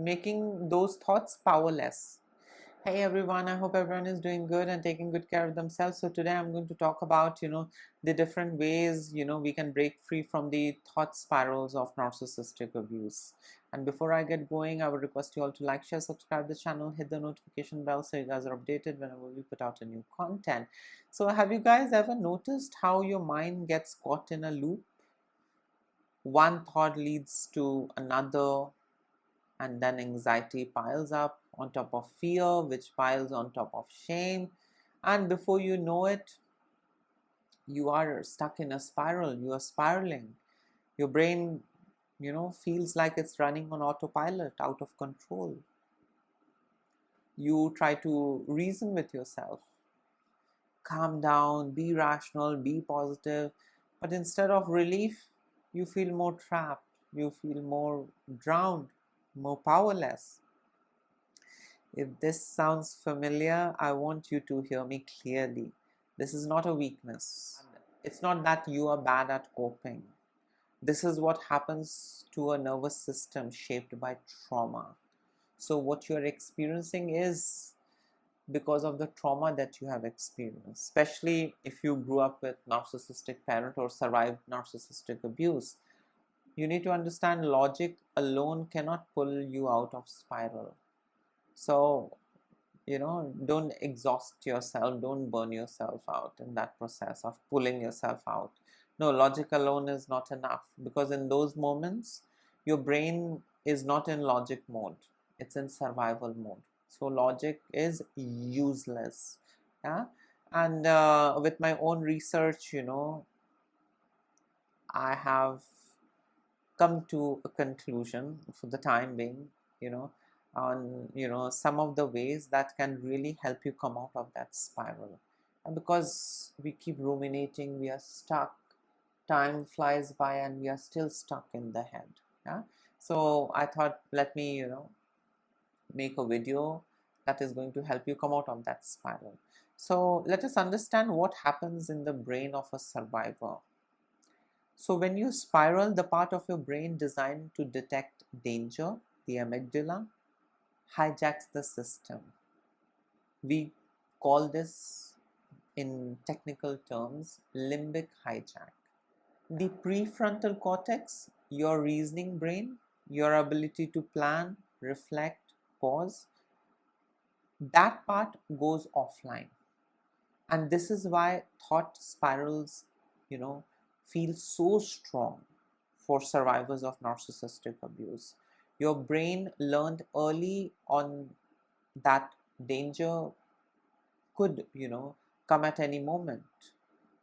making those thoughts powerless. Hey everyone, I hope everyone is doing good and taking good care of themselves. So today I'm going to talk about, the different ways, we can break free from the thought spirals of narcissistic abuse. And before I get going, I would request you all to like, share, subscribe the channel, hit the notification bell so you guys are updated whenever we put out a new content. So have you guys ever noticed how your mind gets caught in a loop? One thought leads to another, and then anxiety piles up on top of fear, which piles on top of shame, and before you know it, you are stuck in a spiral. You are spiraling. Your brain, feels like it's running on autopilot, out of control. You try to reason with yourself, calm down, be rational, be positive, but instead of relief, you feel more trapped, you feel more drowned, more powerless. If this sounds familiar, I want you to hear me clearly. This is not a weakness. It's not that you are bad at coping. This is what happens to a nervous system shaped by trauma. So what you're experiencing is because of the trauma that you have experienced, especially if you grew up with narcissistic parent or survived narcissistic abuse. You need to understand logic alone cannot pull you out of spiral. So, don't exhaust yourself, don't burn yourself out in that process of pulling yourself out. No, logic alone is not enough, because in those moments, your brain is not in logic mode, it's in survival mode. So logic is useless. Yeah. And with my own research, I have come to a conclusion for the time being, on some of the ways that can really help you come out of that spiral. And because we keep ruminating, we are stuck, time flies by and we are still stuck in the head. Yeah. So I thought, let me make a video that is going to help you come out of that spiral. So let us understand what happens in the brain of a survivor. So when you spiral, the part of your brain designed to detect danger, the amygdala, hijacks the system. We call this, in technical terms, limbic hijack. The prefrontal cortex, your reasoning brain, your ability to plan, reflect, pause, that part goes offline. And this is why thought spirals, feel so strong for survivors of narcissistic abuse. Your brain learned early on that danger could, come at any moment.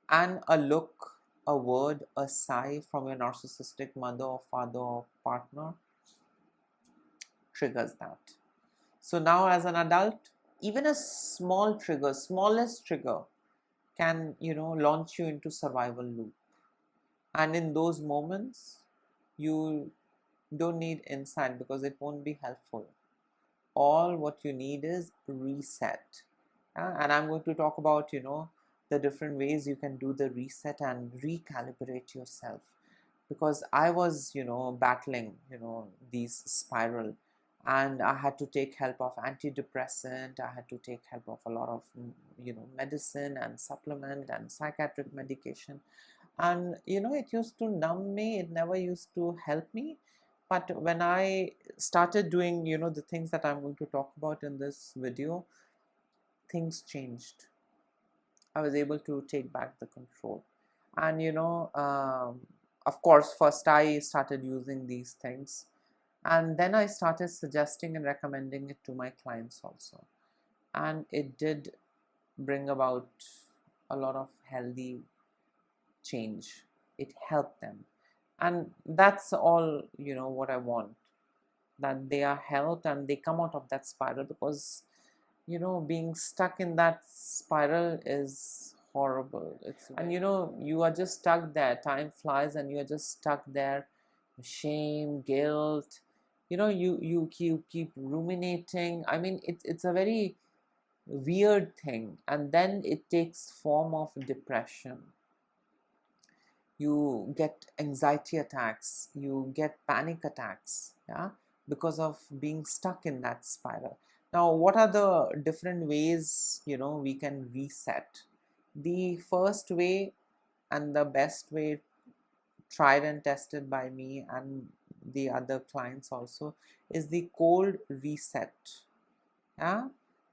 And a look, a word, a sigh from your narcissistic mother or father or partner triggers that. So now as an adult, even a small trigger, smallest trigger, can, launch you into survival loop. And in those moments, you don't need insight because it won't be helpful. All what you need is reset. And I'm going to talk about, the different ways you can do the reset and recalibrate yourself. Because I was, battling, these spiral, and I had to take help of antidepressant. I had to take help of a lot of, medicine and supplement and psychiatric medication. And it used to numb me, it never used to help me. But when I started doing the things that I'm going to talk about in this video, things changed. I was able to take back the control. And of course, first I started using these things, and then I started suggesting and recommending it to my clients also, and it did bring about a lot of healthy change. It helped them, and that's all what I want, that they are helped and they come out of that spiral. Because being stuck in that spiral is horrible. And you are just stuck there, time flies and you are just stuck there. Shame, guilt, you keep ruminating. I mean, it's a very weird thing, and then it takes form of depression. You get anxiety attacks, you get panic attacks, yeah, because of being stuck in that spiral. Now, what are the different ways, we can reset? The first way, and the best way, tried and tested by me and the other clients also, is the cold reset. Yeah,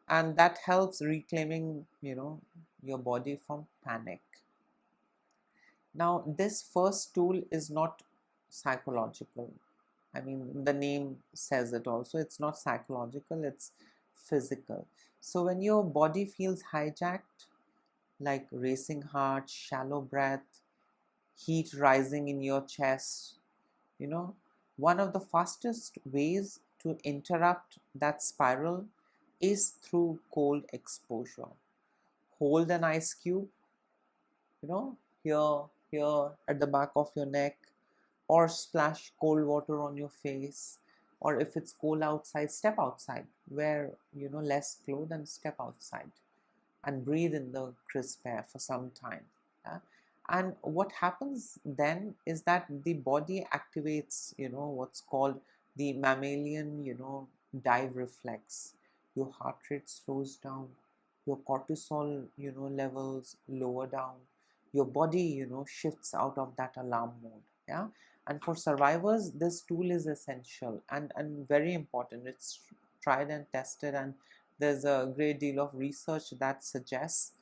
and that helps reclaiming, your body from panic. Now, this first tool is not psychological. I mean, the name says it also. It's not psychological, it's physical. So when your body feels hijacked, like racing heart, shallow breath, heat rising in your chest, one of the fastest ways to interrupt that spiral is through cold exposure. Hold an ice cube, you know, here at the back of your neck, or splash cold water on your face. Or if it's cold outside, step outside, wear, less clothes and step outside and breathe in the crisp air for some time. Yeah? And what happens then is that the body activates, what's called the mammalian, dive reflex. Your heart rate slows down, your cortisol, levels lower down, your body, shifts out of that alarm mode. Yeah. And for survivors, this tool is essential and very important. It's tried and tested, and there's a great deal of research that suggests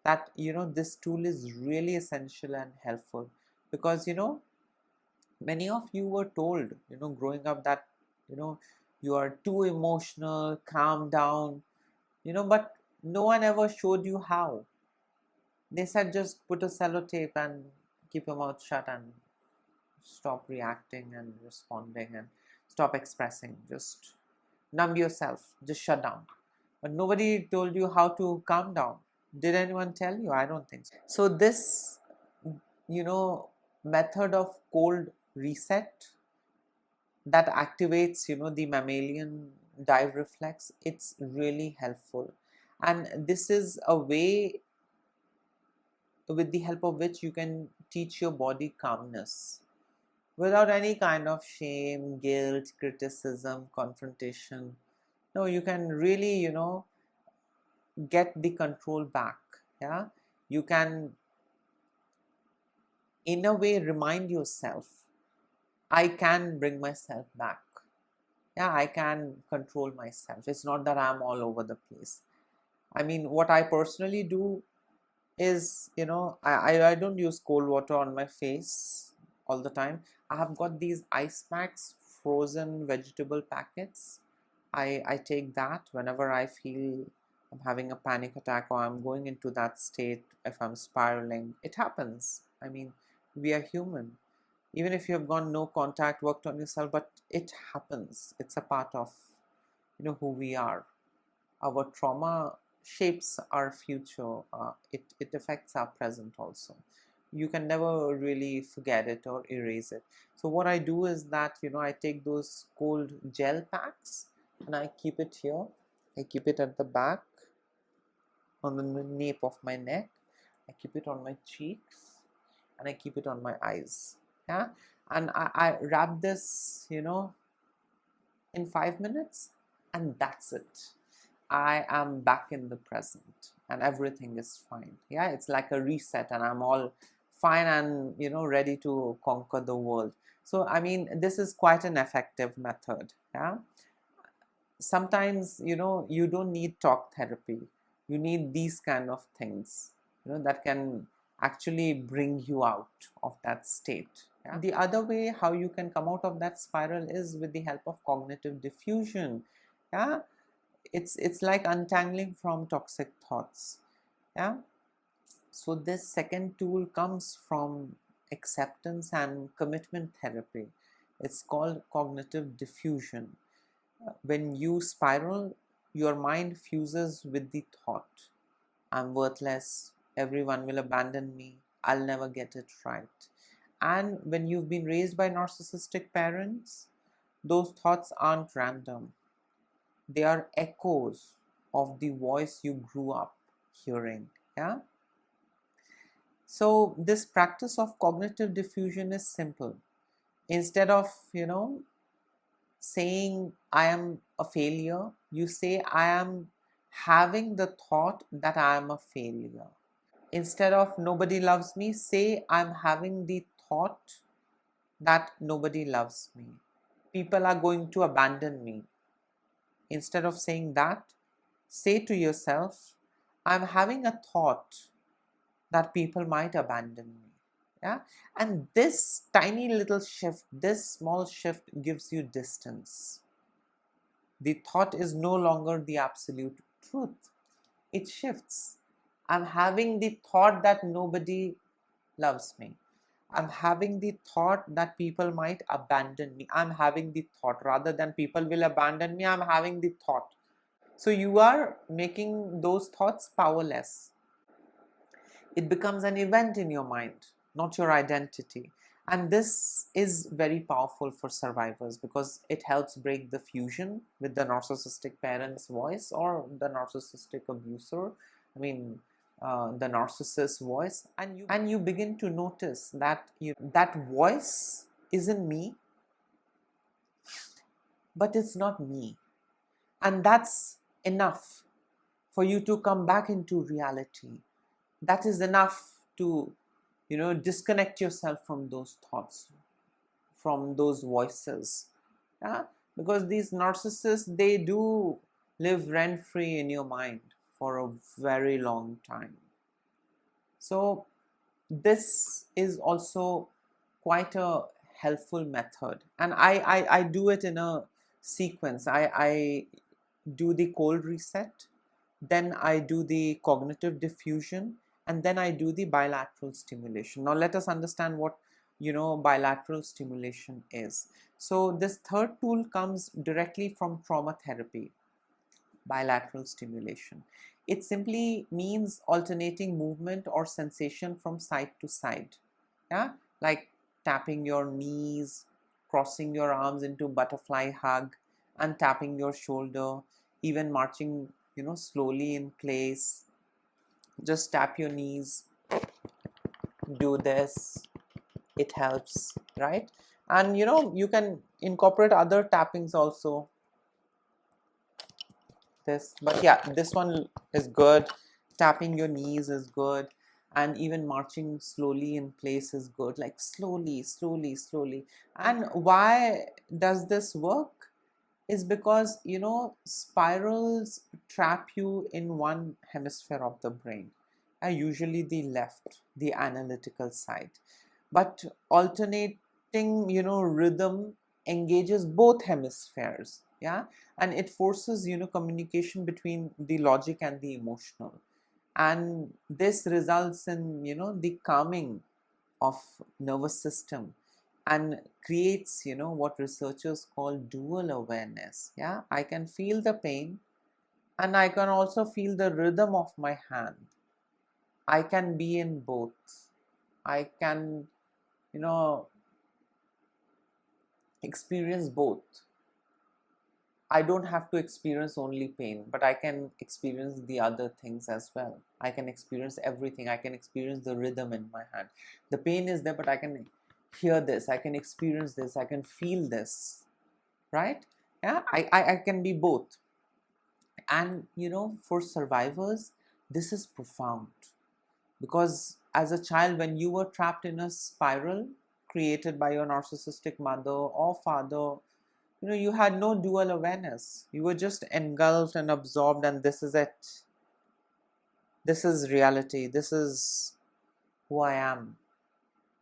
that this tool is really essential and helpful, because many of you were told growing up that you are too emotional, calm down, but no one ever showed you how. They said just put a sellotape and keep your mouth shut and stop reacting and responding and stop expressing, just numb yourself, just shut down. But nobody told you how to calm down. Did anyone tell you? I don't think so. So this, method of cold reset that activates, the mammalian dive reflex, it's really helpful. And this is a way with the help of which you can teach your body calmness without any kind of shame, guilt, criticism, confrontation. No, you can really, get the control back. Yeah, you can in a way remind yourself, I can bring myself back. Yeah, I can control myself. It's not that I'm all over the place. I mean, what I personally do is, I don't use cold water on my face all the time. I have got these ice packs, frozen vegetable packets. I take that whenever I feel I'm having a panic attack or I'm going into that state. If I'm spiraling, it happens. I mean, we are human. Even if you have gone no contact, worked on yourself, but it happens. It's a part of who we are. Our trauma shapes our future. It affects our present also. You can never really forget it or erase it. So what I do is that I take those cold gel packs and I keep it here. I keep it at the back, on the nape of my neck. I keep it on my cheeks, and I keep it on my eyes. Yeah, and I wrap this in 5 minutes, and that's it. I am back in the present and everything is fine. Yeah, it's like a reset and I'm all fine and ready to conquer the world. So I mean, this is quite an effective method. Yeah, sometimes you don't need talk therapy. You need these kind of things that can actually bring you out of that state. Yeah? The other way how you can come out of that spiral is with the help of cognitive diffusion. Yeah, it's like untangling from toxic thoughts. Yeah, so this second tool comes from acceptance and commitment therapy. It's called cognitive diffusion. When you spiral, your mind fuses with the thought, I'm worthless, everyone will abandon me, I'll never get it right. And when you've been raised by narcissistic parents, those thoughts aren't random. They are echoes of the voice you grew up hearing. Yeah. So this practice of cognitive diffusion is simple. Instead of saying I am a failure, you say I am having the thought that I am a failure. Instead of nobody loves me, say I'm having the thought that nobody loves me. People are going to abandon me. Instead of saying that, say to yourself, I'm having a thought that people might abandon me. Yeah, and this tiny little shift, this small shift gives you distance. The thought is no longer the absolute truth, it shifts. I'm having the thought that nobody loves me. I'm having the thought that people might abandon me. I'm having the thought rather than people will abandon me. I'm having the thought. So you are making those thoughts powerless. It becomes an event in your mind, not your identity. And this is very powerful for survivors because it helps break the fusion with the narcissistic parent's voice or the narcissistic abuser. I mean, the narcissist's voice, and you begin to notice that that voice isn't me, but it's not me, and that's enough for you to come back into reality. That is enough to disconnect yourself from those thoughts, from those voices. Yeah, because these narcissists, they do live rent free in your mind for a very long time. So this is also quite a helpful method, and I do it in a sequence. I do the cold reset, then I do the cognitive diffusion, and then I do the bilateral stimulation. Now let us understand what bilateral stimulation is. So this third tool comes directly from trauma therapy. Bilateral stimulation, it simply means alternating movement or sensation from side to side. Yeah, like tapping your knees, crossing your arms into butterfly hug, and tapping your shoulder, even marching slowly in place. Just tap your knees, do this, it helps, right? And you can incorporate other tappings also, this, but yeah, this one is good. Tapping your knees is good, and even marching slowly in place is good, like slowly, slowly, slowly. And why does this work is because spirals trap you in one hemisphere of the brain, usually the left, the analytical side. But alternating rhythm engages both hemispheres. Yeah, and it forces communication between the logic and the emotional, and this results in the calming of nervous system, and creates what researchers call dual awareness. Yeah, I can feel the pain and I can also feel the rhythm of my hand. I can be in both. I can you know experience both. I don't have to experience only pain, but I can experience the other things as well. I can experience everything. I can experience the rhythm in my hand. The pain is there, but I can hear this. I can experience this. I can feel this. Right? Yeah, I can be both. And for survivors, this is profound because as a child, when you were trapped in a spiral created by your narcissistic mother or father, you had no dual awareness. You were just engulfed and absorbed, and this is it. This is reality. This is who I am.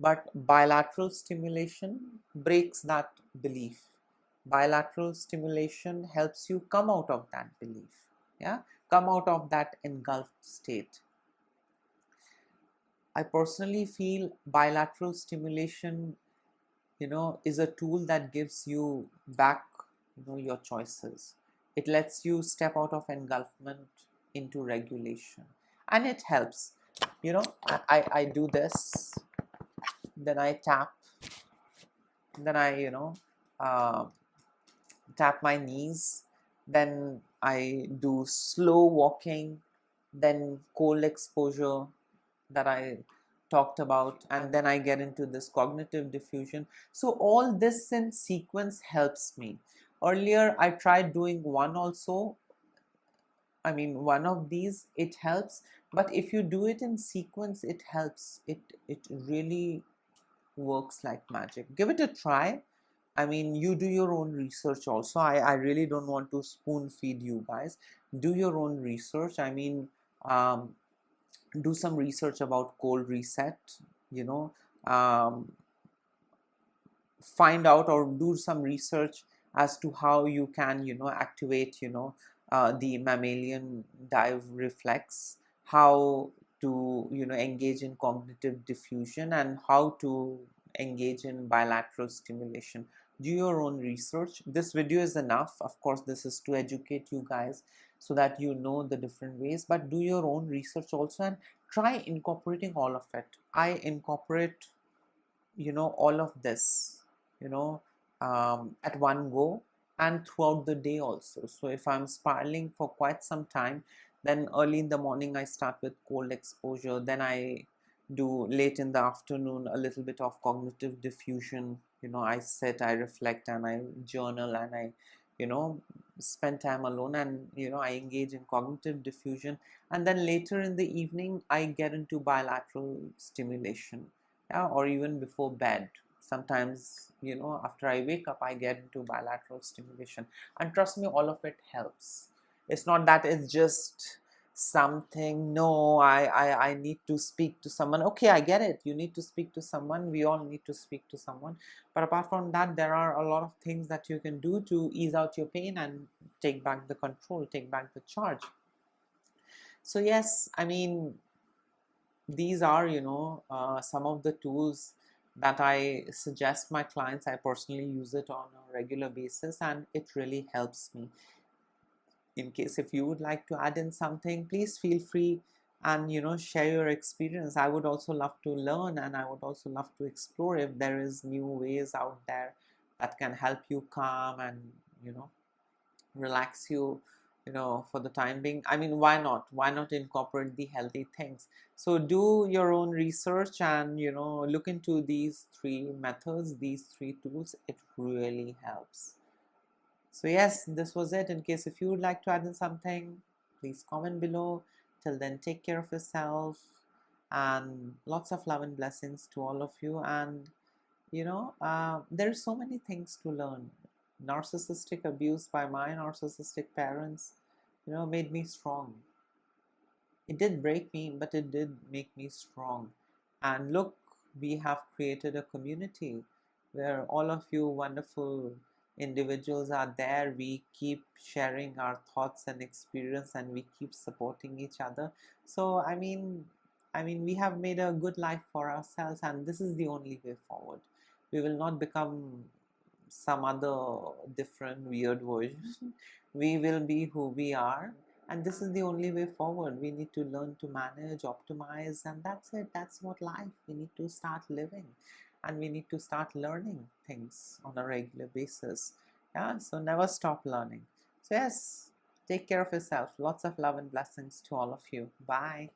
But bilateral stimulation breaks that belief. Bilateral stimulation helps you come out of that belief. Yeah, come out of that engulfed state. I personally feel bilateral stimulation is a tool that gives you back your choices. It lets you step out of engulfment into regulation, and it helps. I do this, then I tap, then I uh, tap my knees, then I do slow walking, then cold exposure that I talked about, and then I get into this cognitive diffusion. So all this in sequence helps me. Earlier I tried doing one also, I mean one of these, it helps, but if you do it in sequence, it helps. It really works like magic. Give it a try. I mean, you do your own research also. I really don't want to spoon feed you guys. Do your own research. I mean, um, do some research about cold reset, you know, um, find out or do some research as to how you can, activate, the mammalian dive reflex, how to, engage in cognitive diffusion, and how to engage in bilateral stimulation. Do your own research. This video is enough. Of course, this is to educate you guys so that you know the different ways, but do your own research also and try incorporating all of it. I incorporate, all of this, at one go and throughout the day also. So if I'm spiraling for quite some time, then early in the morning I start with cold exposure, then I do late in the afternoon a little bit of cognitive diffusion. I sit, I reflect, and I journal, and I spend time alone, and I engage in cognitive diffusion, and then later in the evening I get into bilateral stimulation. Yeah, or even before bed. Sometimes, after I wake up, I get into bilateral stimulation. And trust me, all of it helps. It's not that it's just something, no, I need to speak to someone. Okay, I get it. You need to speak to someone. We all need to speak to someone. But apart from that, there are a lot of things that you can do to ease out your pain and take back the control, take back the charge. So yes, I mean, these are some of the tools that I suggest my clients. I personally use it on a regular basis, and it really helps me. In case if you would like to add in something, please feel free and share your experience. I would also love to learn, and I would also love to explore if there is new ways out there that can help you calm and relax you, for the time being. I mean, why not incorporate the healthy things? So do your own research and look into these three methods, these three tools. It really helps. So yes, this was it. In case if you would like to add in something, please comment below. Till then, take care of yourself, and lots of love and blessings to all of you. And there's so many things to learn. Narcissistic abuse by my narcissistic parents, made me strong. It did break me, but it did make me strong. And look, we have created a community where all of you wonderful individuals are there. We keep sharing our thoughts and experience, and we keep supporting each other. So we have made a good life for ourselves, and this is the only way forward. We will not become some other different weird version. We will be who we are, and this is the only way forward. We need to learn to manage, optimize, and that's it. That's what life. We need to start living, and we need to start learning things on a regular basis. Yeah, so never stop learning. So yes, take care of yourself. Lots of love and blessings to all of you. Bye.